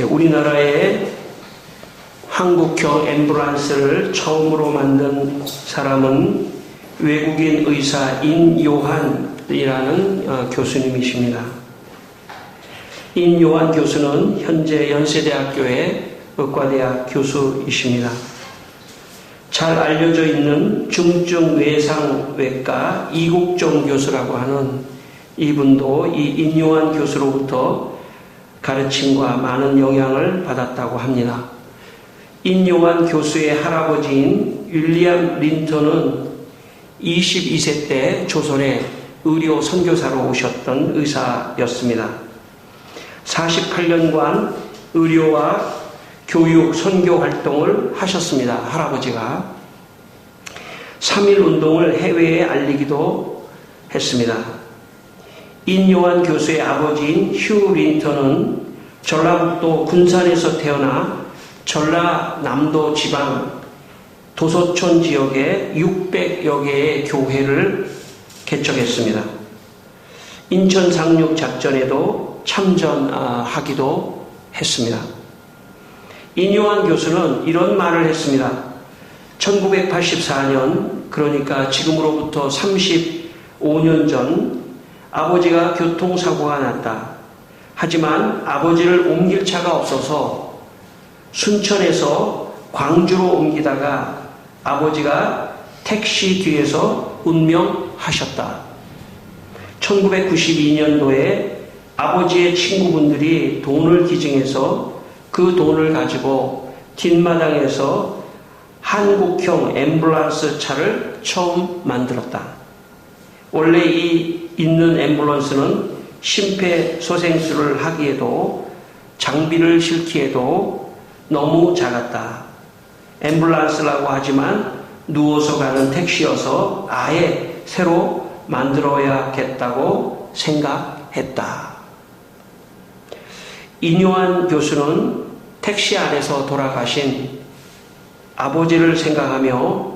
우리나라에 한국형 앰뷸런스를 처음으로 만든 사람은 외국인 의사 인요한이라는 교수님이십니다. 인요한 교수는 현재 연세대학교의 의과대학 교수이십니다. 잘 알려져 있는 중증외상외과 이국종 교수라고 하는 이분도 이 인요한 교수로부터 가르침과 많은 영향을 받았다고 합니다. 인요한 교수의 할아버지인 윌리엄 린턴은 22세 때 조선에 의료 선교사로 오셨던 의사였습니다. 48년간 의료와 교육, 선교 활동을 하셨습니다. 할아버지가 3.1 운동을 해외에 알리기도 했습니다. 인요한 교수의 아버지인 휴 린턴은 전라북도 군산에서 태어나 전라남도 지방 도서촌 지역에 600여 개의 교회를 개척했습니다. 인천 상륙 작전에도 참전하기도 했습니다. 인요한 교수는 이런 말을 했습니다. 1984년, 그러니까 지금으로부터 35년 전 아버지가 교통사고가 났다. 하지만 아버지를 옮길 차가 없어서 순천에서 광주로 옮기다가 아버지가 택시 뒤에서 운명하셨다. 1992년도에 아버지의 친구분들이 돈을 기증해서 그 돈을 가지고 뒷마당에서 한국형 앰뷸런스 차를 처음 만들었다. 원래 이 있는 앰뷸런스는 심폐소생술을 하기에도 장비를 싣기에도 너무 작았다. 앰뷸런스라고 하지만 누워서 가는 택시여서 아예 새로 만들어야겠다고 생각했다. 인요한 교수는 택시 안에서 돌아가신 아버지를 생각하며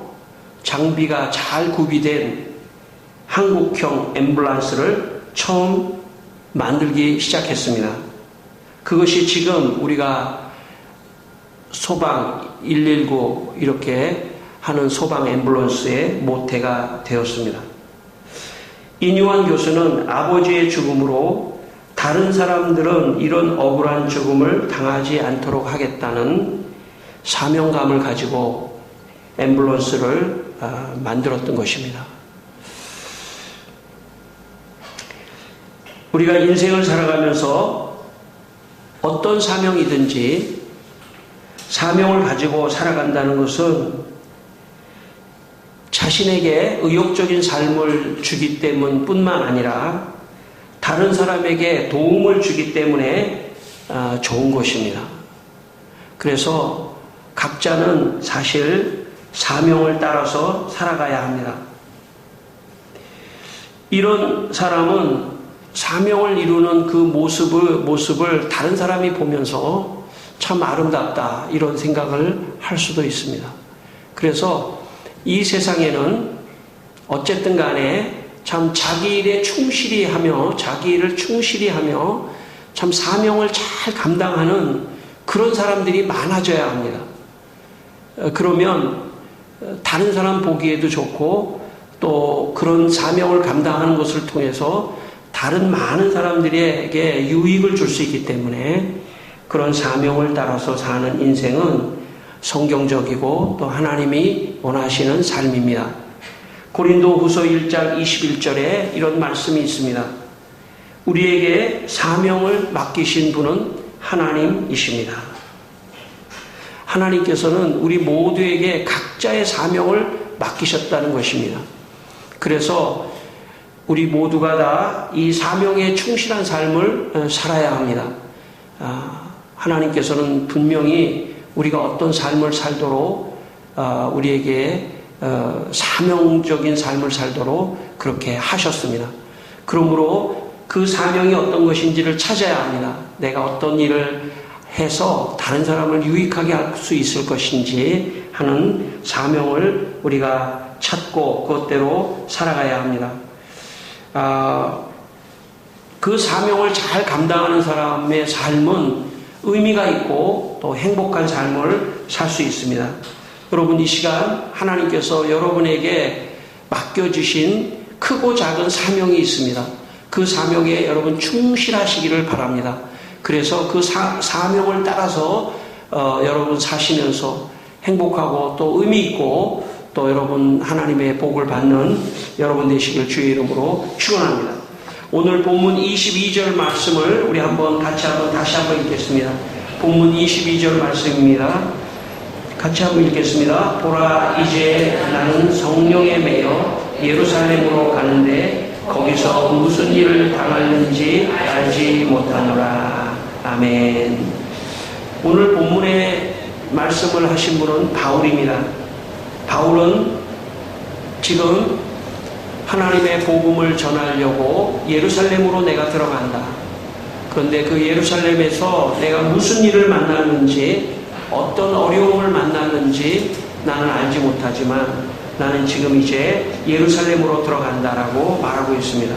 장비가 잘 구비된 한국형 앰뷸런스를 처음 만들기 시작했습니다. 그것이 지금 우리가 소방 119 이렇게 하는 소방 앰뷸런스의 모태가 되었습니다. 인요한 교수는 아버지의 죽음으로 다른 사람들은 이런 억울한 죽음을 당하지 않도록 하겠다는 사명감을 가지고 앰뷸런스를 만들었던 것입니다. 우리가 인생을 살아가면서 어떤 사명이든지 사명을 가지고 살아간다는 것은 자신에게 의욕적인 삶을 주기 때문뿐만 아니라 다른 사람에게 도움을 주기 때문에 좋은 것입니다. 그래서 각자는 사실 사명을 따라서 살아가야 합니다. 이런 사람은 사명을 이루는 그 모습을 다른 사람이 보면서 참 아름답다 이런 생각을 할 수도 있습니다. 그래서 이 세상에는 어쨌든 간에 참 자기 일에 충실히 하며 자기 일을 충실히 하며 참 사명을 잘 감당하는 그런 사람들이 많아져야 합니다. 그러면 다른 사람 보기에도 좋고 또 그런 사명을 감당하는 것을 통해서 다른 많은 사람들에게 유익을 줄 수 있기 때문에 그런 사명을 따라서 사는 인생은 성경적이고 또 하나님이 원하시는 삶입니다. 고린도후서 1장 21절에 이런 말씀이 있습니다. 우리에게 사명을 맡기신 분은 하나님이십니다. 하나님께서는 우리 모두에게 각자의 사명을 맡기셨다는 것입니다. 그래서 우리 모두가 다 이 사명에 충실한 삶을 살아야 합니다. 하나님께서는 분명히 우리가 어떤 삶을 살도록 우리에게 사명적인 삶을 살도록 그렇게 하셨습니다. 그러므로 그 사명이 어떤 것인지를 찾아야 합니다. 내가 어떤 일을 해서 다른 사람을 유익하게 할 수 있을 것인지 하는 사명을 우리가 찾고 그것대로 살아가야 합니다. 그 사명을 잘 감당하는 사람의 삶은 의미가 있고 또 행복한 삶을 살 수 있습니다. 여러분, 이 시간 하나님께서 여러분에게 맡겨주신 크고 작은 사명이 있습니다. 그 사명에 여러분 충실하시기를 바랍니다. 그래서 그 사명을 따라서 여러분 사시면서 행복하고 또 의미 있고 또 여러분 하나님의 복을 받는 여러분 되시길 주의 이름으로 축원합니다. 오늘 본문 22절 말씀을 우리 다시 한번 읽겠습니다. 본문 22절 말씀입니다. 같이 한번 읽겠습니다. 보라, 이제 나는 성령에 매여 예루살렘으로 가는데 거기서 무슨 일을 당하는지 알지 못하노라. 아멘. 오늘 본문에 말씀을 하신 분은 바울입니다. 바울은 지금 하나님의 복음을 전하려고 예루살렘으로 내가 들어간다. 그런데 그 예루살렘에서 내가 무슨 일을 만나는지, 어떤 어려움을 만나는지 나는 알지 못하지만 나는 지금 이제 예루살렘으로 들어간다라고 말하고 있습니다.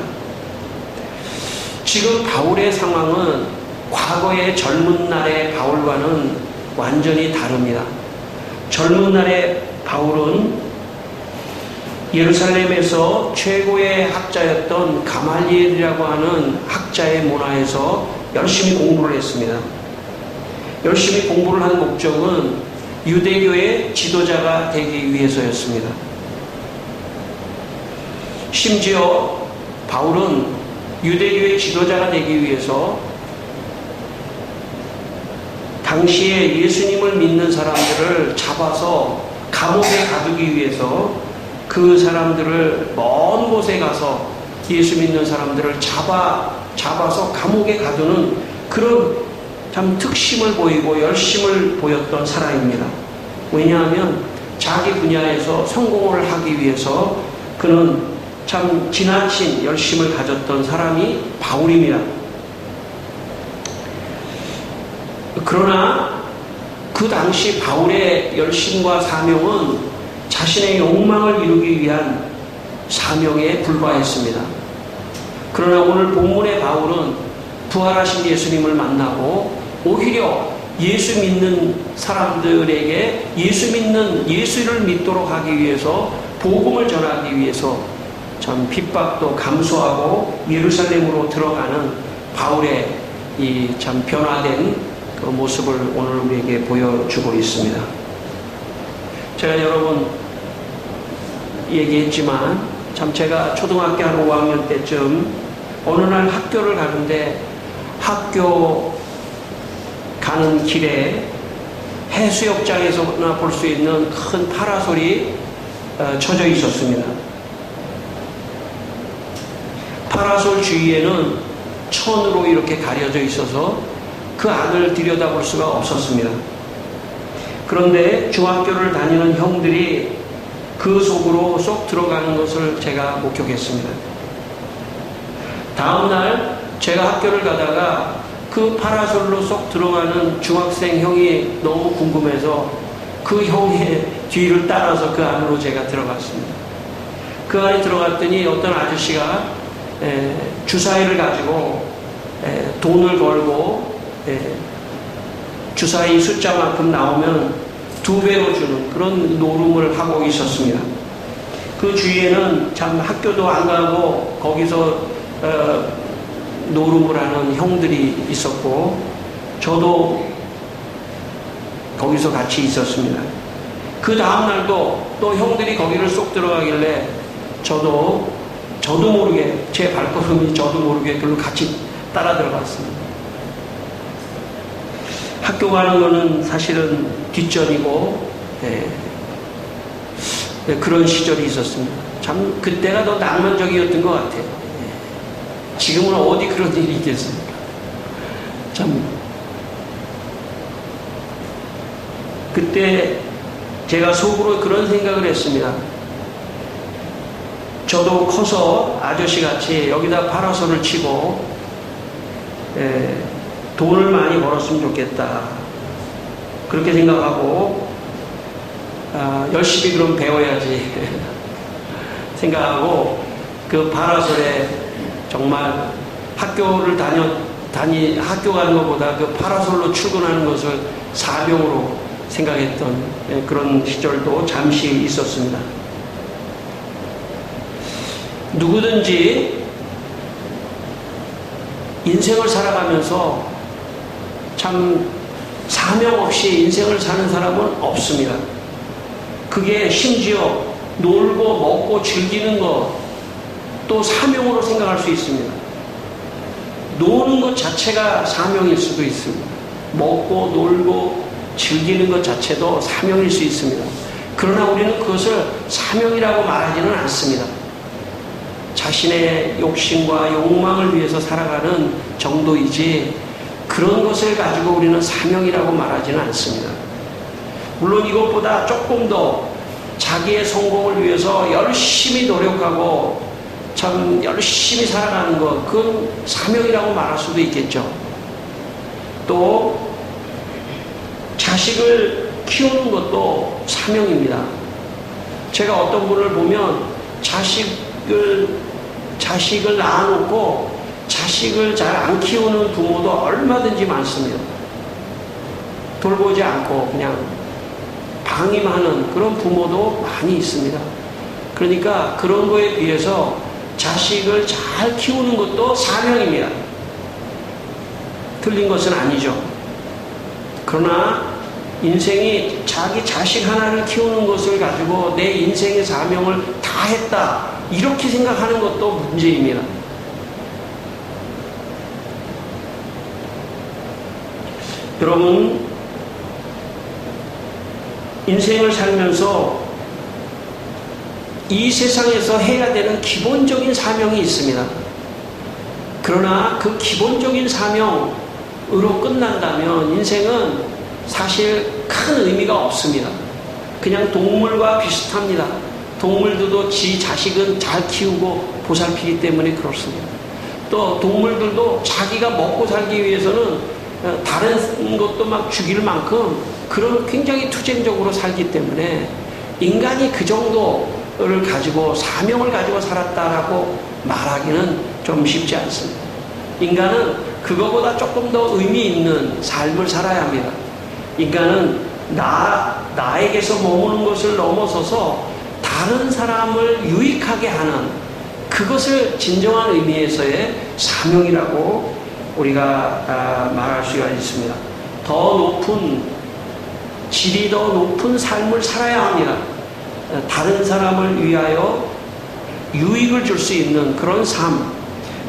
지금 바울의 상황은 과거의 젊은 날의 바울과는 완전히 다릅니다. 젊은 날의 바울은 예루살렘에서 최고의 학자였던 가말리엘이라고 하는 학자의 문화에서 열심히 공부를 했습니다. 열심히 공부를 한 목적은 유대교의 지도자가 되기 위해서였습니다. 심지어 바울은 유대교의 지도자가 되기 위해서 당시에 예수님을 믿는 사람들을 잡아서 감옥에 가두기 위해서 그 사람들을 먼 곳에 가서 예수 믿는 사람들을 잡아서 감옥에 가두는 그런 참 특심을 보이고 열심을 보였던 사람입니다. 왜냐하면 자기 분야에서 성공을 하기 위해서 그는 참 지나친 열심을 가졌던 사람이 바울입니다. 그러나 그 당시 바울의 열심과 사명은 자신의 욕망을 이루기 위한 사명에 불과했습니다. 그러나 오늘 본문의 바울은 부활하신 예수님을 만나고 오히려 예수 믿는 사람들에게 예수를 믿도록 하기 위해서 복음을 전하기 위해서 참 핍박도 감수하고 예루살렘으로 들어가는 바울의 이 참 변화된 그 모습을 오늘 우리에게 보여주고 있습니다. 제가 여러분 얘기했지만 참 제가 초등학교 한 5학년 때쯤 어느 날 학교를 가는데 학교 가는 길에 해수욕장에서나 볼 수 있는 큰 파라솔이 쳐져 있었습니다. 파라솔 주위에는 천으로 이렇게 가려져 있어서 그 안을 들여다볼 수가 없었습니다. 그런데 중학교를 다니는 형들이 그 속으로 쏙 들어가는 것을 제가 목격했습니다. 다음날 제가 학교를 가다가 그 파라솔로 쏙 들어가는 중학생 형이 너무 궁금해서 그 형의 뒤를 따라서 그 안으로 제가 들어갔습니다. 그 안에 들어갔더니 어떤 아저씨가 주사위를 가지고 돈을 걸고 주사위 숫자만큼 나오면 2배로 주는 그런 노름을 하고 있었습니다. 그 주위에는 참 학교도 안 가고 거기서 노름을 하는 형들이 있었고 저도 거기서 같이 있었습니다. 그 다음날도 또 형들이 거기를 쏙 들어가길래 저도 모르게 제 발걸음이 저도 모르게 그걸로 같이 따라 들어갔습니다. 학교 가는 거는 사실은 뒷전이고 그런 시절이 있었습니다. 참 그때가 더 낭만적이었던 것 같아요. 지금은 어디 그런 일이 있겠습니까? 참 그때 제가 속으로 그런 생각을 했습니다. 저도 커서 아저씨같이 여기다 파라솔을 치고 돈을 많이 벌었으면 좋겠다. 그렇게 생각하고 열심히 그럼 배워야지 생각하고 그 파라솔에 정말 학교를 학교 가는 것보다 그 파라솔로 출근하는 것을 사명으로 생각했던 그런 시절도 잠시 있었습니다. 누구든지 인생을 살아가면서 참 사명 없이 인생을 사는 사람은 없습니다. 그게 심지어 놀고 먹고 즐기는 것도 사명으로 생각할 수 있습니다. 노는 것 자체가 사명일 수도 있습니다. 먹고 놀고 즐기는 것 자체도 사명일 수 있습니다. 그러나 우리는 그것을 사명이라고 말하지는 않습니다. 자신의 욕심과 욕망을 위해서 살아가는 정도이지 그런 것을 가지고 우리는 사명이라고 말하지는 않습니다. 물론 이것보다 조금 더 자기의 성공을 위해서 열심히 노력하고 참 열심히 살아가는 것, 그건 사명이라고 말할 수도 있겠죠. 또 자식을 키우는 것도 사명입니다. 제가 어떤 분을 보면 자식을 낳아놓고 자식을 잘 안 키우는 부모도 얼마든지 많습니다. 돌보지 않고 그냥 방임하는 그런 부모도 많이 있습니다. 그러니까 그런 거에 비해서 자식을 잘 키우는 것도 사명입니다. 틀린 것은 아니죠. 그러나 인생이 자기 자식 하나를 키우는 것을 가지고 내 인생의 사명을 다 했다 이렇게 생각하는 것도 문제입니다. 여러분, 인생을 살면서 이 세상에서 해야 되는 기본적인 사명이 있습니다. 그러나 그 기본적인 사명으로 끝난다면 인생은 사실 큰 의미가 없습니다. 그냥 동물과 비슷합니다. 동물들도 지 자식은 잘 키우고 보살피기 때문에 그렇습니다. 또 동물들도 자기가 먹고 살기 위해서는 다른 것도 막 죽일 만큼 그런 굉장히 투쟁적으로 살기 때문에 인간이 그 정도를 가지고 사명을 가지고 살았다라고 말하기는 좀 쉽지 않습니다. 인간은 그거보다 조금 더 의미 있는 삶을 살아야 합니다. 인간은 나에게서 머무는 것을 넘어서서 다른 사람을 유익하게 하는 그것을 진정한 의미에서의 사명이라고 우리가 말할 수가 있습니다. 질이 더 높은 삶을 살아야 합니다. 다른 사람을 위하여 유익을 줄 수 있는 그런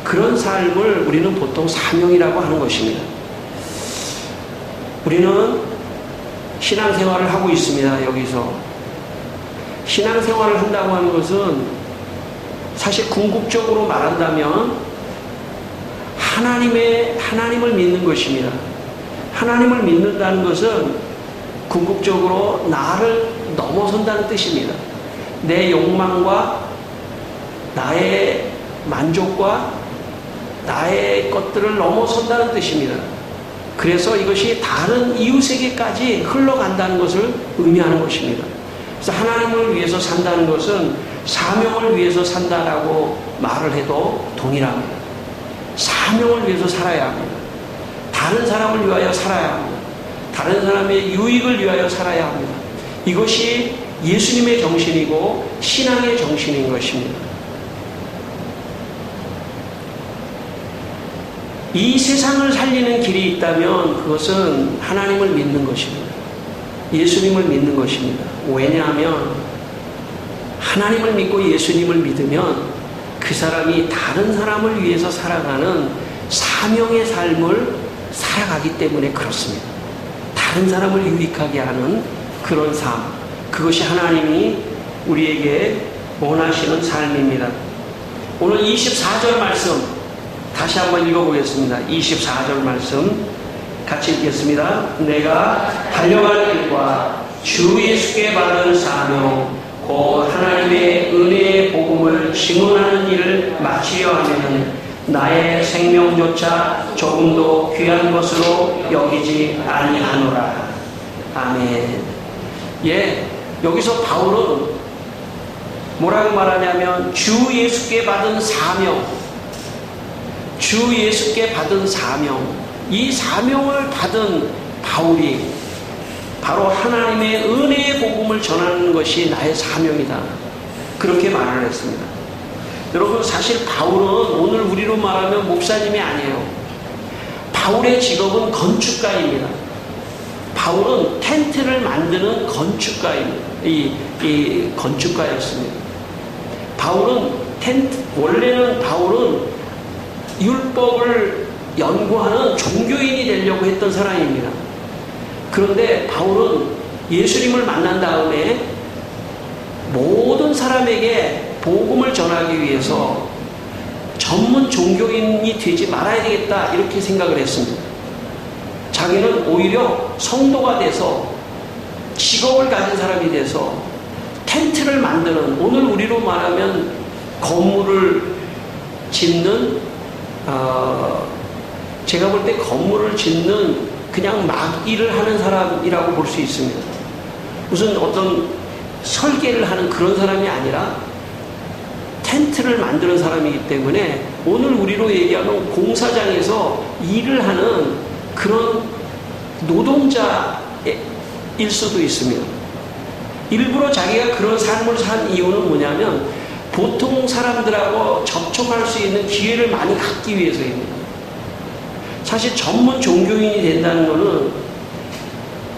그런 삶을 우리는 보통 사명이라고 하는 것입니다. 우리는 신앙생활을 하고 있습니다. 여기서 신앙생활을 한다고 하는 것은 사실 궁극적으로 말한다면 하나님을 믿는 것입니다. 하나님을 믿는다는 것은 궁극적으로 나를 넘어선다는 뜻입니다. 내 욕망과 나의 만족과 나의 것들을 넘어선다는 뜻입니다. 그래서 이것이 다른 이웃에게까지 흘러간다는 것을 의미하는 것입니다. 그래서 하나님을 위해서 산다는 것은 사명을 위해서 산다라고 말을 해도 동일합니다. 사명을 위해서 살아야 합니다. 다른 사람을 위하여 살아야 합니다. 다른 사람의 유익을 위하여 살아야 합니다. 이것이 예수님의 정신이고 신앙의 정신인 것입니다. 이 세상을 살리는 길이 있다면 그것은 하나님을 믿는 것입니다. 예수님을 믿는 것입니다. 왜냐하면 하나님을 믿고 예수님을 믿으면 그 사람이 다른 사람을 위해서 살아가는 사명의 삶을 살아가기 때문에 그렇습니다. 다른 사람을 유익하게 하는 그런 삶, 그것이 하나님이 우리에게 원하시는 삶입니다. 오늘 24절 말씀 다시 한번 읽어보겠습니다. 24절 말씀 같이 읽겠습니다. 내가 달려갈 길과 주 예수께 받은 사명 곧 하나님의 은혜의 복음을 증언하는 일을 마치려 하면 나의 생명조차 조금도 귀한 것으로 여기지 아니하노라. 아멘. 여기서 바울은 뭐라고 말하냐면 주 예수께 받은 사명, 주 예수께 받은 사명, 이 사명을 받은 바울이 바로 하나님의 은혜의 복음을 전하는 것이 나의 사명이다. 그렇게 말을 했습니다. 여러분, 사실 바울은 오늘 우리로 말하면 목사님이 아니에요. 바울의 직업은 건축가입니다. 바울은 텐트를 만드는 건축가입니다. 이 건축가였습니다. 원래는 바울은 율법을 연구하는 종교인이 되려고 했던 사람입니다. 그런데 바울은 예수님을 만난 다음에 모든 사람에게 복음을 전하기 위해서 전문 종교인이 되지 말아야 되겠다, 이렇게 생각을 했습니다. 자기는 오히려 성도가 돼서 직업을 가진 사람이 돼서 텐트를 만드는, 오늘 우리로 말하면 건물을 짓는, 제가 볼 때 건물을 짓는 그냥 막 일을 하는 사람이라고 볼 수 있습니다. 무슨 어떤 설계를 하는 그런 사람이 아니라 텐트를 만드는 사람이기 때문에 오늘 우리로 얘기하면 공사장에서 일을 하는 그런 노동자일 수도 있습니다. 일부러 자기가 그런 삶을 산 이유는 뭐냐면 보통 사람들하고 접촉할 수 있는 기회를 많이 갖기 위해서입니다. 사실 전문 종교인이 된다는 거는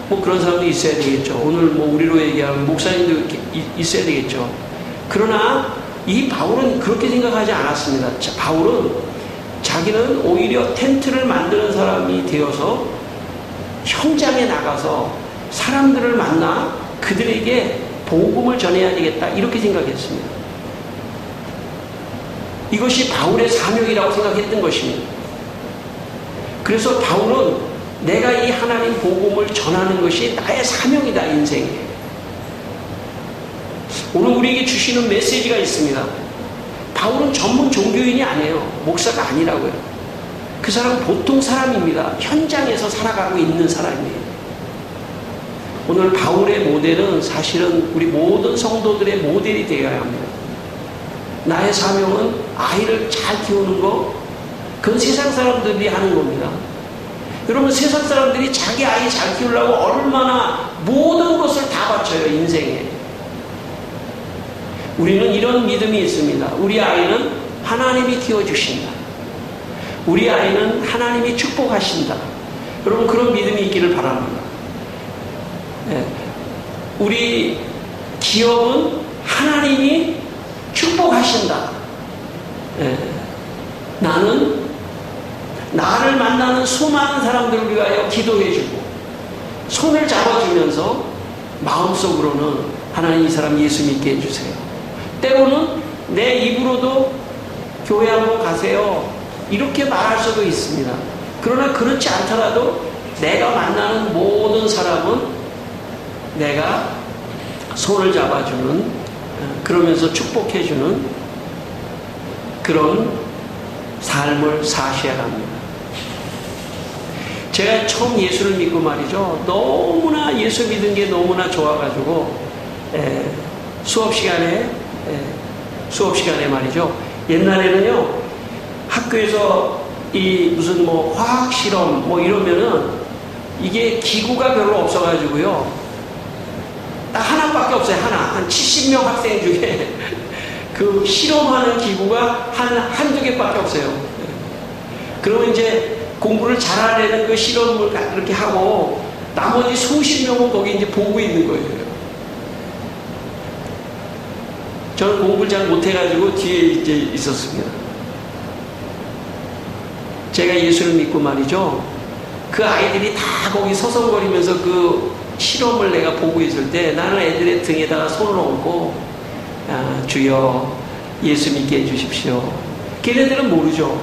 뭐 그런 사람도 있어야 되겠죠. 오늘 뭐 우리로 얘기하면 목사님도 있어야 되겠죠. 그러나 이 바울은 그렇게 생각하지 않았습니다. 바울은 자기는 오히려 텐트를 만드는 사람이 되어서 현장에 나가서 사람들을 만나 그들에게 복음을 전해야 되겠다, 이렇게 생각했습니다. 이것이 바울의 사명이라고 생각했던 것입니다. 그래서 바울은 내가 이 하나님 복음을 전하는 것이 나의 사명이다, 인생에. 오늘 우리에게 주시는 메시지가 있습니다. 바울은 전문 종교인이 아니에요. 목사가 아니라고요. 그 사람은 보통 사람입니다. 현장에서 살아가고 있는 사람이에요. 오늘 바울의 모델은 사실은 우리 모든 성도들의 모델이 되어야 합니다. 나의 사명은 아이를 잘 키우는 거, 그건 세상 사람들이 하는 겁니다. 여러분, 세상 사람들이 자기 아이 잘 키우려고 얼마나 모든 것을 다 바쳐요, 인생에. 우리는 이런 믿음이 있습니다. 우리 아이는 하나님이 키워주신다. 우리 아이는 하나님이 축복하신다. 여러분, 그런 믿음이 있기를 바랍니다. 우리 기업은 하나님이 축복하신다. 나는 나를 만나는 수많은 사람들을 위하여 기도해주고 손을 잡아주면서 마음속으로는 하나님, 이 사람 예수 믿게 해주세요. 때로는 내 입으로도 교회 한번 가세요, 이렇게 말할 수도 있습니다. 그러나 그렇지 않더라도 내가 만나는 모든 사람은 내가 손을 잡아주는, 그러면서 축복해주는 그런 삶을 사셔야 합니다. 제가 처음 예수를 믿고 말이죠, 너무나 예수 믿은 게 너무나 좋아가지고 수업 시간에 말이죠, 옛날에는요 학교에서 이 무슨 뭐 화학 실험 뭐 이러면은 이게 기구가 별로 없어가지고요, 딱 하나밖에 없어요. 한 70명 학생 중에 그 실험하는 기구가 한두 개밖에 없어요. 그러면 이제 공부를 잘하려는 그 실험을 그렇게 하고 나머지 수십 명은 거기 이제 보고 있는 거예요. 저는 공부를 잘 못해가지고 뒤에 이제 있었습니다. 제가 예수를 믿고 말이죠, 그 아이들이 다 거기 서성거리면서 그 실험을 내가 보고 있을 때 나는 애들의 등에다가 손을 얹고, 주여 예수 믿게 해주십시오. 걔네들은 모르죠.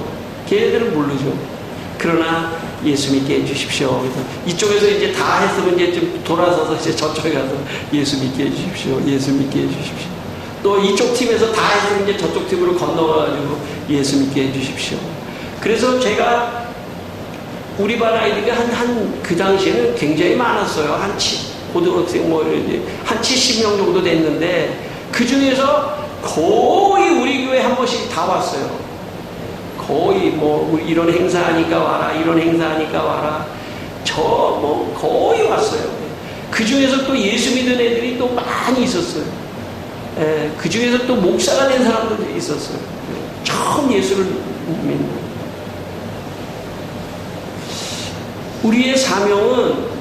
그러나 예수 믿게 해주십시오. 그래서 이쪽에서 이제 다 했으면 이제 좀 돌아서서 이제 저쪽에 가서 예수 믿게 해주십시오. 예수 믿게 해주십시오. 또 이쪽 팀에서 다 했으면 이제 저쪽 팀으로 건너가가지고 예수 믿게 해주십시오. 그래서 제가 우리 반 아이들이 그 당시에는 굉장히 많았어요. 고등학생 한 70명 정도 됐는데 그 중에서 거의 우리 교회 한 번씩 다 왔어요. 거의 뭐 이런 행사하니까 와라, 이런 행사하니까 와라. 저 뭐 거의 왔어요. 그 중에서 또 예수 믿는 애들이 또 많이 있었어요. 그 중에서 또 목사가 된 사람들도 있었어요. 처음 예수를 믿는. 우리의 사명은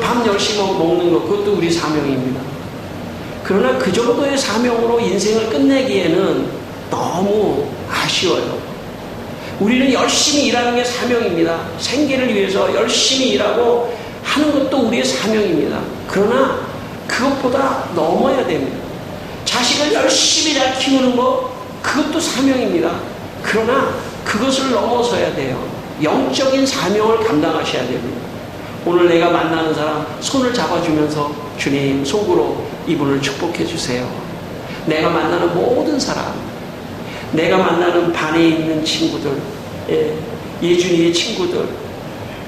밤 10시 먹는 것, 그것도 우리 사명입니다. 그러나 그 정도의 사명으로 인생을 끝내기에는 너무 아쉬워요. 우리는 열심히 일하는 게 사명입니다. 생계를 위해서 열심히 일하고 하는 것도 우리의 사명입니다. 그러나 그것보다 넘어야 됩니다. 자식을 열심히 잘 키우는 것, 그것도 사명입니다. 그러나 그것을 넘어서야 돼요. 영적인 사명을 감당하셔야 됩니다. 오늘 내가 만나는 사람 손을 잡아주면서 주님 속으로 이분을 축복해 주세요. 내가 만나는 모든 사람, 내가 만나는 반에 있는 친구들, 예준이의 친구들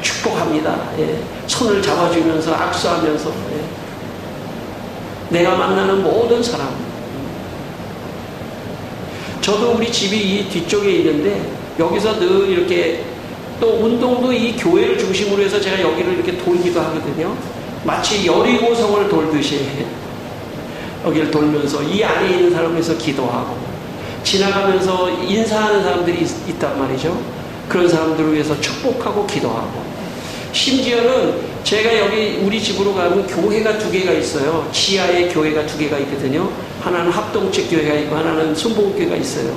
축복합니다. 손을 잡아주면서 악수하면서 내가 만나는 모든 사람. 저도 우리 집이 이 뒤쪽에 있는데 여기서 늘 이렇게 또 운동도 이 교회를 중심으로 해서 제가 여기를 이렇게 돌기도 하거든요. 마치 여리고성을 돌듯이 여기를 돌면서 이 안에 있는 사람에서 기도하고 지나가면서 인사하는 사람들이 있단 말이죠. 그런 사람들을 위해서 축복하고 기도하고, 심지어는 제가 여기 우리 집으로 가면 교회가 2개가 있어요. 지하에 교회가 2개가 있거든요. 하나는 합동측 교회가 있고 하나는 순복교회가 있어요.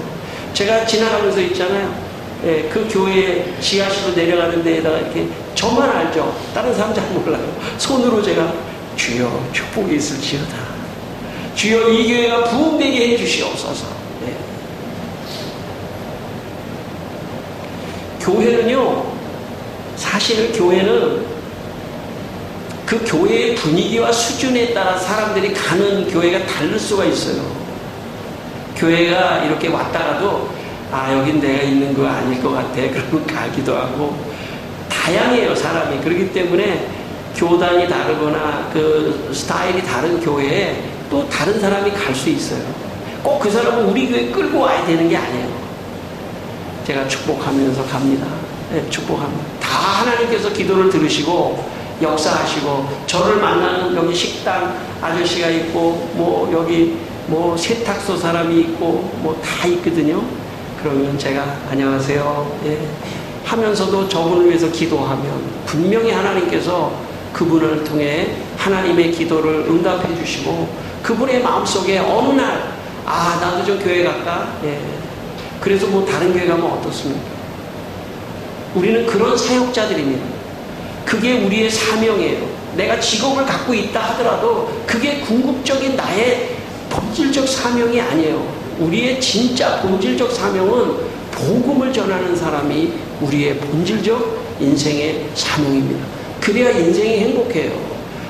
제가 지나가면서 있잖아요. 그 교회 지하실로 내려가는 데에다가 이렇게 저만 알죠. 다른 사람 잘 몰라요. 손으로 제가 주여 축복이 있을지어다. 주여 이 교회가 부흥되게 해주시옵소서. 교회는요, 사실 교회는 그 교회의 분위기와 수준에 따라 사람들이 가는 교회가 다를 수가 있어요. 교회가 이렇게 왔다가도 여긴 내가 있는 거 아닐 것 같아. 그러면 가기도 하고, 다양해요, 사람이. 그렇기 때문에 교단이 다르거나 그 스타일이 다른 교회에 또 다른 사람이 갈 수 있어요. 꼭 그 사람은 우리 교회 끌고 와야 되는 게 아니에요. 제가 축복하면서 갑니다. 축복합니다. 다 하나님께서 기도를 들으시고 역사하시고, 저를 만나는 여기 식당 아저씨가 있고 뭐 여기 뭐 세탁소 사람이 있고 뭐 다 있거든요. 그러면 제가 안녕하세요 하면서도 저분을 위해서 기도하면 분명히 하나님께서 그분을 통해 하나님의 기도를 응답해 주시고, 그분의 마음속에 어느 날 나도 좀 교회 갈까? 그래서 뭐 다른 교회 가면 어떻습니까? 우리는 그런 사역자들입니다. 그게 우리의 사명이에요. 내가 직업을 갖고 있다 하더라도 그게 궁극적인 나의 본질적 사명이 아니에요. 우리의 진짜 본질적 사명은 복음을 전하는 사람이 우리의 본질적 인생의 사명입니다. 그래야 인생이 행복해요.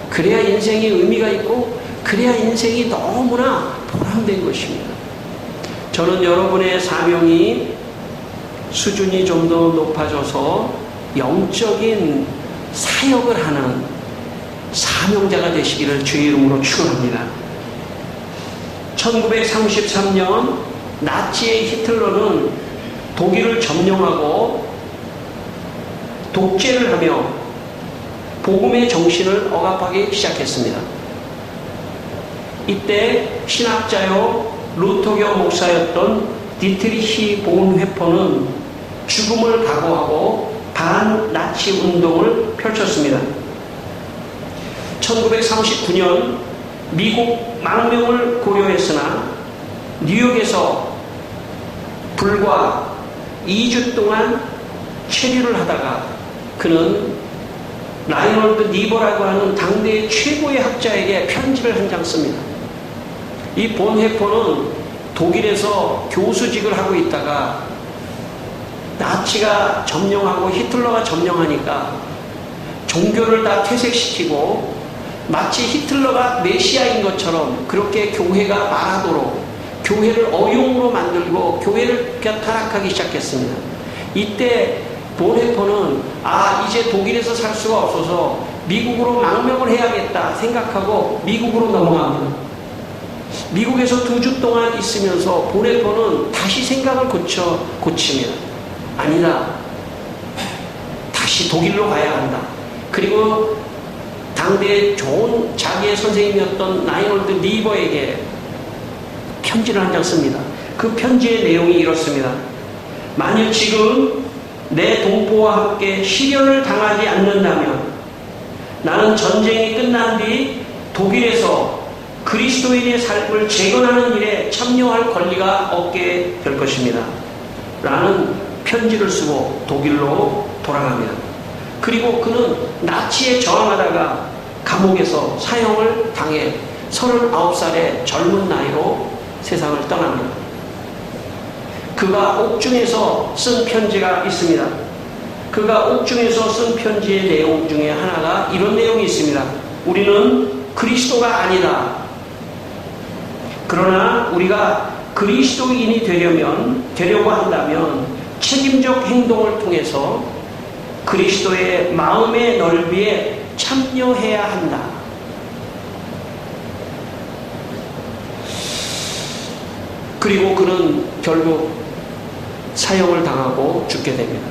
그래야 인생이 의미가 있고, 그래야 인생이 너무나 보람된 것입니다. 저는 여러분의 사명이 수준이 좀 더 높아져서 영적인 사역을 하는 사명자가 되시기를 주의 이름으로 축원합니다. 1933년 나치의 히틀러는 독일을 점령하고 독재를 하며 복음의 정신을 억압하기 시작했습니다. 이때 신학자요 루터교 목사였던 디트리히 본회퍼는 죽음을 각오하고 반나치 운동을 펼쳤습니다. 1939년 미국 망명을 고려했으나 뉴욕에서 불과 2주 동안 체류를 하다가 그는 라이놀드 니버라고 하는 당대의 최고의 학자에게 편지를 한 장 씁니다. 이 본헤퍼는 독일에서 교수직을 하고 있다가 나치가 점령하고 히틀러가 점령하니까 종교를 다 퇴색시키고 마치 히틀러가 메시아인 것처럼 그렇게 교회가 말하도록 교회를 어용으로 만들고 교회를 타락하기 시작했습니다. 이때 본헤퍼는 이제 독일에서 살 수가 없어서 미국으로 망명을 해야겠다 생각하고 미국으로 넘어갑니다. 미국에서 2주 동안 있으면서 보네포는 다시 생각을 고치면 아니다. 다시 독일로 가야 한다. 그리고 당대에 좋은 자기의 선생님이었던 라이놀드 리버에게 편지를 한 장 씁니다. 그 편지의 내용이 이렇습니다. 만일 지금 내 동포와 함께 실현을 당하지 않는다면 나는 전쟁이 끝난 뒤 독일에서 그리스도인의 삶을 재건하는 일에 참여할 권리가 없게 될 것입니다. 라는 편지를 쓰고 독일로 돌아갑니다. 그리고 그는 나치에 저항하다가 감옥에서 사형을 당해 39살의 젊은 나이로 세상을 떠납니다. 그가 옥중에서 쓴 편지가 있습니다. 그가 옥중에서 쓴 편지의 내용 중에 하나가 이런 내용이 있습니다. 우리는 그리스도가 아니다. 그러나 우리가 그리스도인이 되려고 한다면 책임적 행동을 통해서 그리스도의 마음의 넓이에 참여해야 한다. 그리고 그는 결국 사형을 당하고 죽게 됩니다.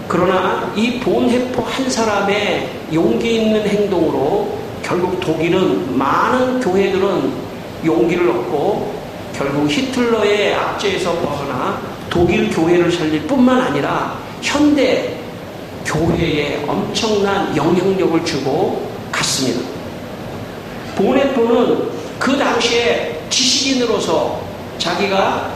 그러나 이 본헤포 한 사람의 용기 있는 행동으로 결국 독일은 많은 교회들은 용기를 얻고 결국 히틀러의 압제에서 벗어나 독일 교회를 살릴 뿐만 아니라 현대 교회에 엄청난 영향력을 주고 갔습니다. 보네포는 그 당시에 지식인으로서 자기가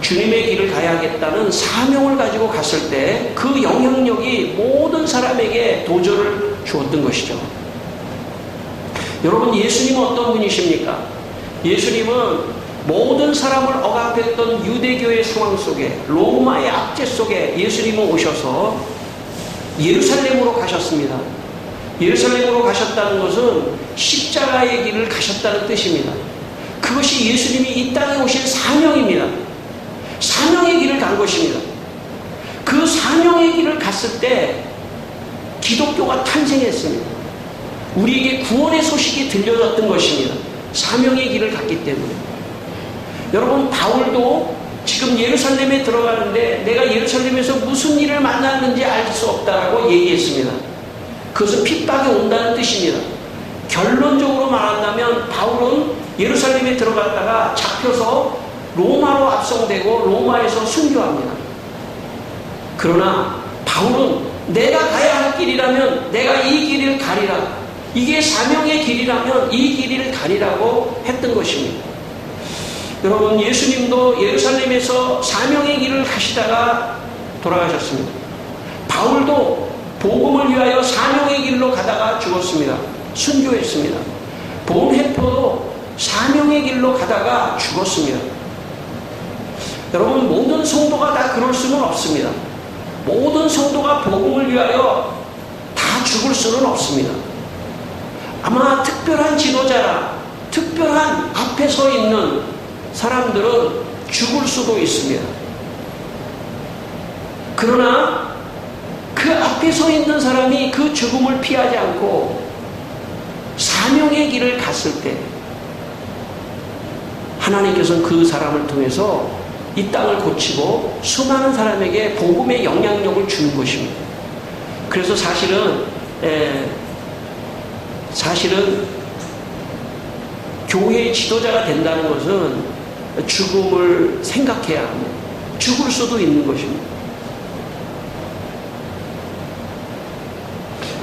주님의 길을 가야겠다는 사명을 가지고 갔을 때 그 영향력이 모든 사람에게 도전을 주었던 것이죠. 여러분, 예수님은 어떤 분이십니까? 예수님은 모든 사람을 억압했던 유대교의 상황 속에, 로마의 압제 속에 예수님은 오셔서 예루살렘으로 가셨습니다. 예루살렘으로 가셨다는 것은 십자가의 길을 가셨다는 뜻입니다. 그것이 예수님이 이 땅에 오신 사명입니다. 사명의 길을 간 것입니다. 그 사명의 길을 갔을 때 기독교가 탄생했습니다. 우리에게 구원의 소식이 들려졌던 것입니다. 사명의 길을 갔기 때문에. 여러분, 바울도 지금 예루살렘에 들어가는데 내가 예루살렘에서 무슨 일을 만났는지 알 수 없다라고 얘기했습니다. 그것은 핍박이 온다는 뜻입니다. 결론적으로 말한다면 바울은 예루살렘에 들어갔다가 잡혀서 로마로 압송되고 로마에서 순교합니다. 그러나 바울은 내가 가야 할 길이라면 내가 이 길을 가리라. 이게 사명의 길이라면 이 길을 가리라고 했던 것입니다. 여러분, 예수님도 예루살렘에서 사명의 길을 가시다가 돌아가셨습니다. 바울도 복음을 위하여 사명의 길로 가다가 죽었습니다. 순교했습니다. 본헤포도 사명의 길로 가다가 죽었습니다. 여러분, 모든 성도가 다 그럴 수는 없습니다. 모든 성도가 복음을 위하여 다 죽을 수는 없습니다. 아마 특별한 지도자나 특별한 앞에 서 있는 사람들은 죽을 수도 있습니다. 그러나 그 앞에 서 있는 사람이 그 죽음을 피하지 않고 사명의 길을 갔을 때 하나님께서는 그 사람을 통해서 이 땅을 고치고 수많은 사람에게 복음의 영향력을 주는 것입니다. 그래서 사실은 교회의 지도자가 된다는 것은 죽음을 생각해야 합니다. 죽을 수도 있는 것입니다.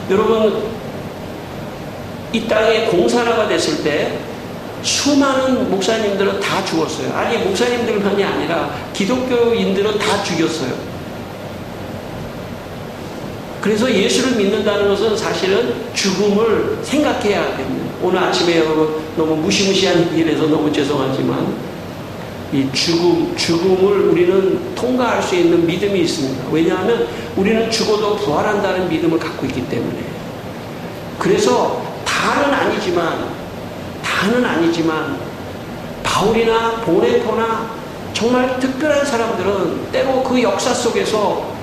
여러분, 이 땅에 공산화가 됐을 때 수많은 목사님들은 다 죽었어요. 아니, 목사님들만이 아니라 기독교인들은 다 죽였어요. 그래서 예수를 믿는다는 것은 사실은 죽음을 생각해야 됩니다. 오늘 아침에 여러분 너무 무시무시한 얘기를 해서 너무 죄송하지만 이 죽음을 우리는 통과할 수 있는 믿음이 있습니다. 왜냐하면 우리는 죽어도 부활한다는 믿음을 갖고 있기 때문에. 그래서 다는 아니지만 바울이나 보네포나 정말 특별한 사람들은 때로 그 역사 속에서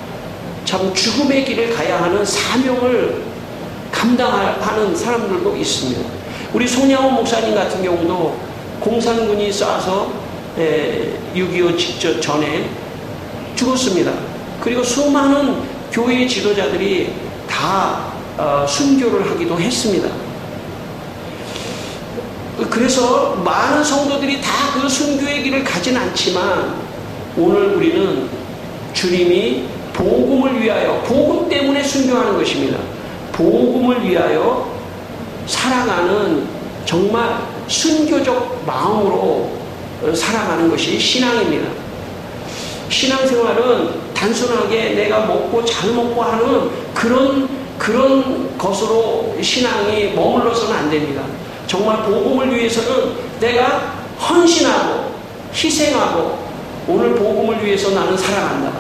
참 죽음의 길을 가야 하는 사명을 감당하는 사람들도 있습니다. 우리 손양원 목사님 같은 경우도 공산군이 쏴서 6.25 직전 전에 죽었습니다. 그리고 수많은 교회 지도자들이 다 순교를 하기도 했습니다. 그래서 많은 성도들이 다 그 순교의 길을 가진 않지만 오늘 우리는 주님이 복음을 위하여, 복음 때문에 순교하는 것입니다. 복음을 위하여 살아가는 정말 순교적 마음으로 살아가는 것이 신앙입니다. 신앙생활은 단순하게 내가 먹고 잘 먹고 하는 그런 것으로 신앙이 머물러서는 안 됩니다. 정말 복음을 위해서는 내가 헌신하고 희생하고 오늘 복음을 위해서 나는 살아간다.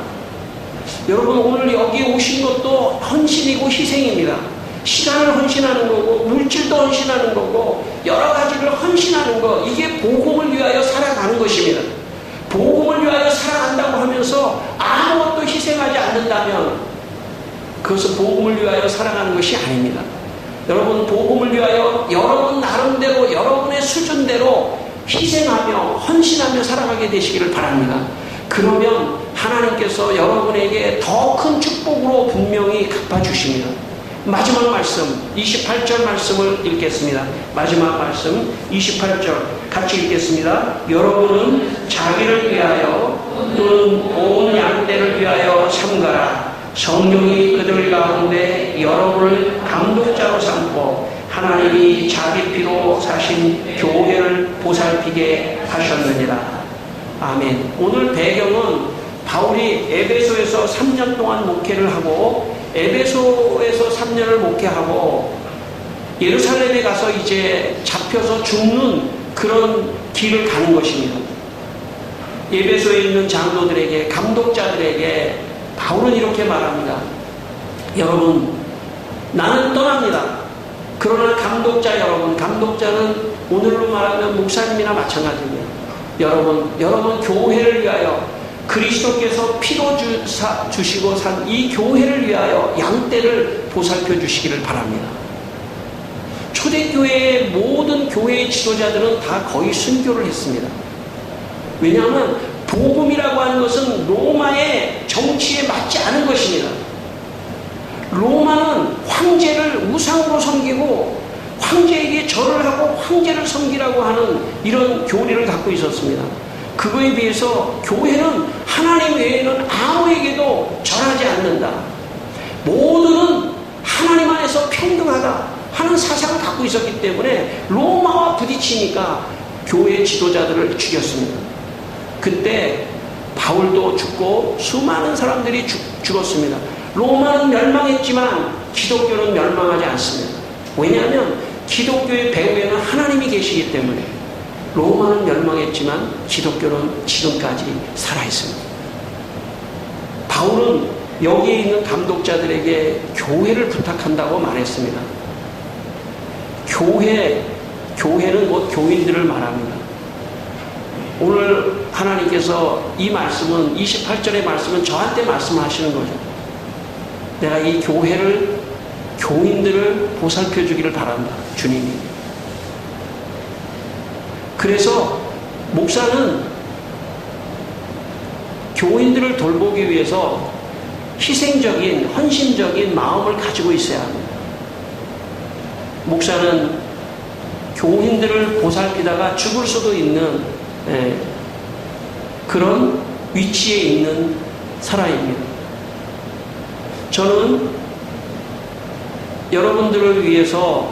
여러분 오늘 여기 오신 것도 헌신이고 희생입니다. 시간을 헌신하는 거고 물질도 헌신하는 거고 여러 가지를 헌신하는 거, 이게 복음을 위하여 살아가는 것입니다. 복음을 위하여 살아간다고 하면서 아무것도 희생하지 않는다면 그것은 복음을 위하여 살아가는 것이 아닙니다. 여러분 복음을 위하여 여러분 나름대로 여러분의 수준대로 희생하며 헌신하며 살아가게 되시기를 바랍니다. 그러면 하나님께서 여러분에게 더 큰 축복으로 분명히 갚아주십니다. 마지막 말씀 28절 말씀을 읽겠습니다. 마지막 말씀 28절 같이 읽겠습니다. 여러분은 자기를 위하여 또는 온 양떼를 위하여 삼가라. 성령이 그들 가운데 여러분을 감독자로 삼고 하나님이 자기 피로 사신 교회를 보살피게 하셨느니라. 아멘. 오늘 배경은 바울이 에베소에서 3년 동안 목회를 하고 에베소에서 3년을 목회하고 예루살렘에 가서 이제 잡혀서 죽는 그런 길을 가는 것입니다. 에베소에 있는 장로들에게, 감독자들에게 바울은 이렇게 말합니다. 여러분, 나는 떠납니다. 그러나 감독자 여러분, 감독자는 오늘로 말하면 목사님이나 마찬가지입니다. 여러분 교회를 위하여 그리스도께서 피로 주시고 산 이 교회를 위하여 양떼를 보살펴 주시기를 바랍니다. 초대교회의 모든 교회의 지도자들은 다 거의 순교를 했습니다. 왜냐하면 복음이라고 하는 것은 로마의 정치에 맞지 않은 것입니다. 로마는 황제를 우상으로 섬기고 황제에게 절을 하고 황제를 섬기라고 하는 이런 교리를 갖고 있었습니다. 그거에 비해서 교회는 하나님 외에는 아무에게도 절하지 않는다. 모두는 하나님 안에서 평등하다 하는 사상을 갖고 있었기 때문에 로마와 부딪히니까 교회 지도자들을 죽였습니다. 그때 바울도 죽고 수많은 사람들이 죽었습니다. 로마는 멸망했지만 기독교는 멸망하지 않습니다. 왜냐하면 기독교의 배후에는 하나님이 계시기 때문에. 로마는 멸망했지만 기독교는 지금까지 살아있습니다. 바울은 여기에 있는 감독자들에게 교회를 부탁한다고 말했습니다. 교회는 곧 교인들을 말합니다. 오늘 하나님께서 이 말씀은 28절의 말씀은 저한테 말씀하시는 거죠. 내가 이 교인들을 보살펴 주기를 바란다. 주님이. 그래서 목사는 교인들을 돌보기 위해서 희생적인 헌신적인 마음을 가지고 있어야 합니다. 목사는 교인들을 보살피다가 죽을 수도 있는 그런 위치에 있는 사람입니다. 저는 여러분들을 위해서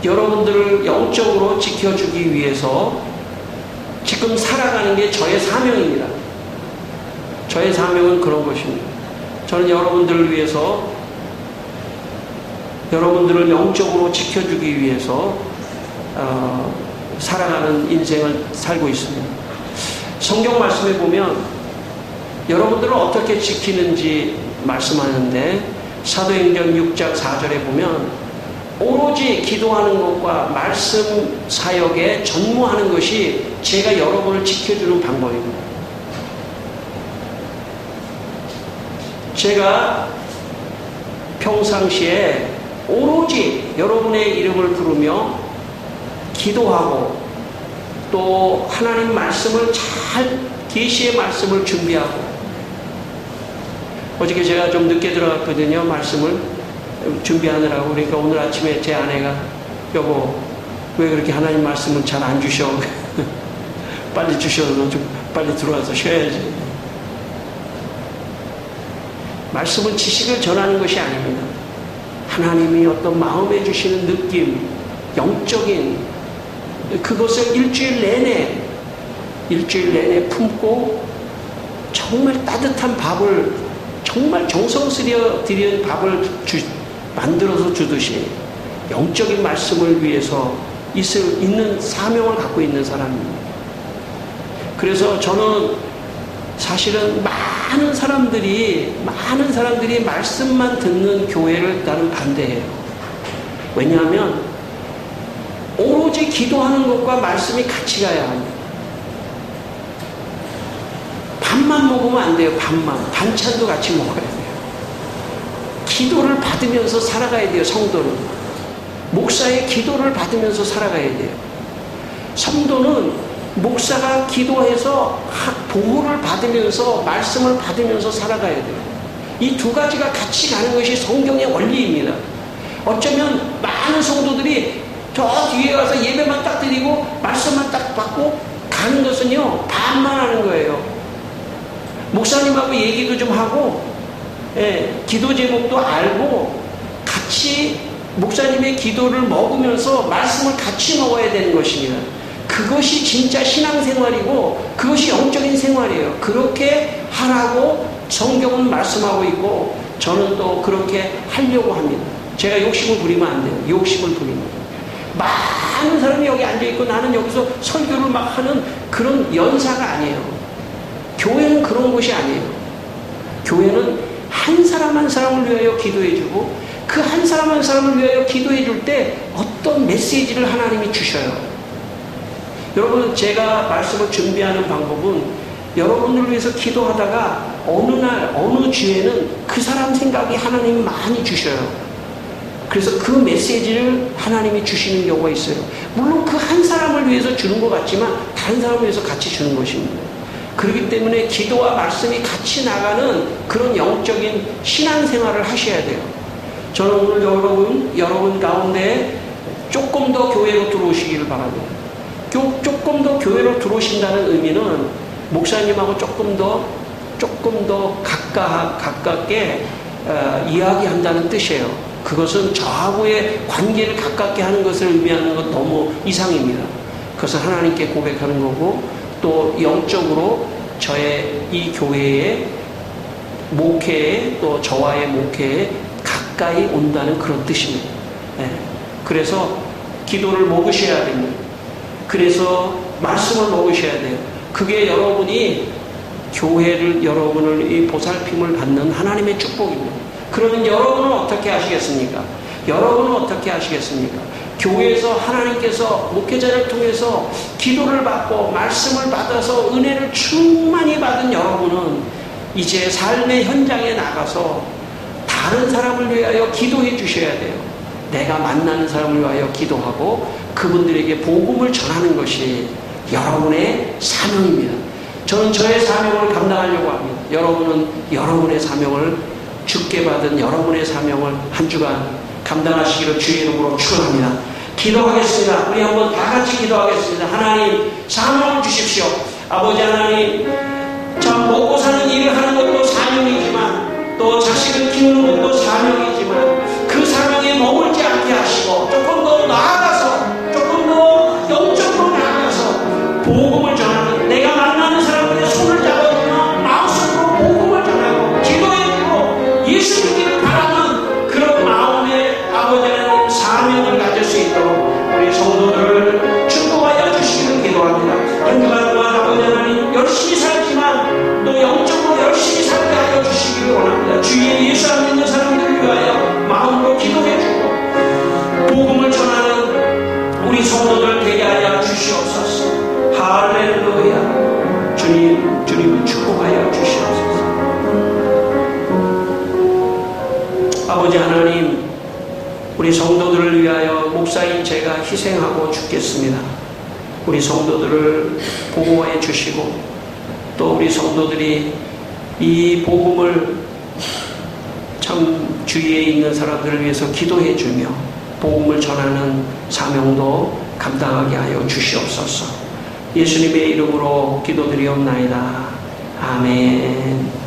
여러분들을 영적으로 지켜주기 위해서 지금 살아가는 게 저의 사명입니다. 저의 사명은 그런 것입니다. 저는 여러분들을 위해서 여러분들을 영적으로 지켜주기 위해서 살아가는 인생을 살고 있습니다. 성경 말씀에 보면 여러분들을 어떻게 지키는지 말씀하는데 사도행전 6장 4절에 보면 오로지 기도하는 것과 말씀 사역에 전무하는 것이 제가 여러분을 지켜주는 방법입니다. 제가 평상시에 오로지 여러분의 이름을 부르며 기도하고 또 하나님 말씀을 잘 계시의 말씀을 준비하고 어저께 제가 좀 늦게 들어갔거든요. 말씀을 준비하느라고. 그러니까 오늘 아침에 제 아내가 여보 왜 그렇게 하나님 말씀을 잘 안 주셔? 빨리 주셔서 좀 빨리 들어와서 쉬어야지. 말씀은 지식을 전하는 것이 아닙니다. 하나님이 어떤 마음에 주시는 느낌, 영적인 그것을 일주일 내내 품고 정말 따뜻한 밥을 정말 정성스레 드린 밥을 만들어서 주듯이 영적인 말씀을 위해서 있는 사명을 갖고 있는 사람입니다. 그래서 저는 사실은 많은 사람들이 말씀만 듣는 교회를 나는 반대해요. 왜냐하면 오로지 기도하는 것과 말씀이 같이 가야 합니다. 밥만 먹으면 안 돼요. 반찬도 같이 먹어야 돼요. 기도를 받으면서 살아가야 돼요. 성도는 목사의 기도를 받으면서 살아가야 돼요. 성도는 목사가 기도해서 보호를 받으면서 말씀을 받으면서 살아가야 돼요. 이 두 가지가 같이 가는 것이 성경의 원리입니다. 어쩌면 많은 성도들이 저 뒤에 가서 예배만 딱 드리고 말씀만 딱 받고 가는 것은요 반만 하는 거예요. 목사님하고 얘기도 좀 하고 기도 제목도 알고 같이 목사님의 기도를 먹으면서 말씀을 같이 먹어야 되는 것입니다. 그것이 진짜 신앙생활이고 그것이 영적인 생활이에요. 그렇게 하라고 성경은 말씀하고 있고 저는 또 그렇게 하려고 합니다. 제가 욕심을 부리면 안 돼요. 욕심을 부리면 많은 사람이 여기 앉아있고 나는 여기서 설교를 막 하는 그런 연사가 아니에요. 교회는 그런 곳이 아니에요. 교회는 한 사람 한 사람을 위하여 기도해주고 그 한 사람 한 사람을 위하여 기도해줄 때 어떤 메시지를 하나님이 주셔요. 여러분 제가 말씀을 준비하는 방법은 여러분을 위해서 기도하다가 어느 주에는 그 사람 생각이 하나님이 많이 주셔요. 그래서 그 메시지를 하나님이 주시는 경우가 있어요. 물론 그 한 사람을 위해서 주는 것 같지만 다른 사람을 위해서 같이 주는 것입니다. 그렇기 때문에 기도와 말씀이 같이 나가는 그런 영적인 신앙생활을 하셔야 돼요. 저는 오늘 여러분 가운데 조금 더 교회로 들어오시기를 바랍니다. 조금 더 교회로 들어오신다는 의미는 목사님하고 조금 더 가깝게 이야기한다는 뜻이에요. 그것은 저하고의 관계를 가깝게 하는 것을 의미하는 것 너무 이상입니다. 그것을 하나님께 고백하는 거고 또 영적으로 저의 이 교회의 목회에 또 저와의 목회에 가까이 온다는 그런 뜻입니다. 그래서 기도를 먹으셔야 됩니다. 그래서 말씀을 먹으셔야 돼요. 그게 여러분이 여러분을 이 보살핌을 받는 하나님의 축복입니다. 그러면 여러분은 어떻게 하시겠습니까? 교회에서 하나님께서 목회자를 통해서 기도를 받고 말씀을 받아서 은혜를 충만히 받은 여러분은 이제 삶의 현장에 나가서 다른 사람을 위하여 기도해 주셔야 돼요. 내가 만나는 사람을 위하여 기도하고 그분들에게 복음을 전하는 것이 여러분의 사명입니다. 저는 저의 사명을 감당하려고 합니다. 여러분은 여러분의 사명을 주께 받은 여러분의 사명을 한 주간 감당하시기를 주의 이름으로 축원합니다. 기도하겠습니다. 우리 한번 다 같이 기도하겠습니다. 하나님 사명을 주십시오. 아버지 하나님 참 먹고 사는 일을 하는 것도 사명이지만 또 자식을 키우는 것도 사명이지만 그 사명에 머물지 않게 하시고 조금 더 나아가서 조금 더 영적으로 나아가서 복음을 전하는 내가 만나는 사람들의 손을 잡아주며 마음속으로 복음을 전하고 기도해주고 예수 믿기를 바라는 그런 마음의 아버지 하나님 사명을 가질 수 있도록 우리 성도들을 축복하여 주시기를 기도합니다. 한 주간 동안 아버지 하나님 열심히 살지만 또 영적으로 열심히 살게 하여 주시기를 원합니다. 주위에 예수 안 믿는 사람들을 위하여 마음으로 기도해주고 복음을 전하는 우리 성도들 되게 하여 주시옵소서. 할렐루야. 주님을 축복하여 주시옵소서. 아버지 하나님 우리 성도들을 위하여 목사인 제가 희생하고 죽겠습니다. 우리 성도들을 보호해 주시고 또 우리 성도들이 이 복음을 참 주위에 있는 사람들을 위해서 기도해 주며 복음을 전하는 사명도 감당하게 하여 주시옵소서. 예수님의 이름으로 기도드리옵나이다. 아멘.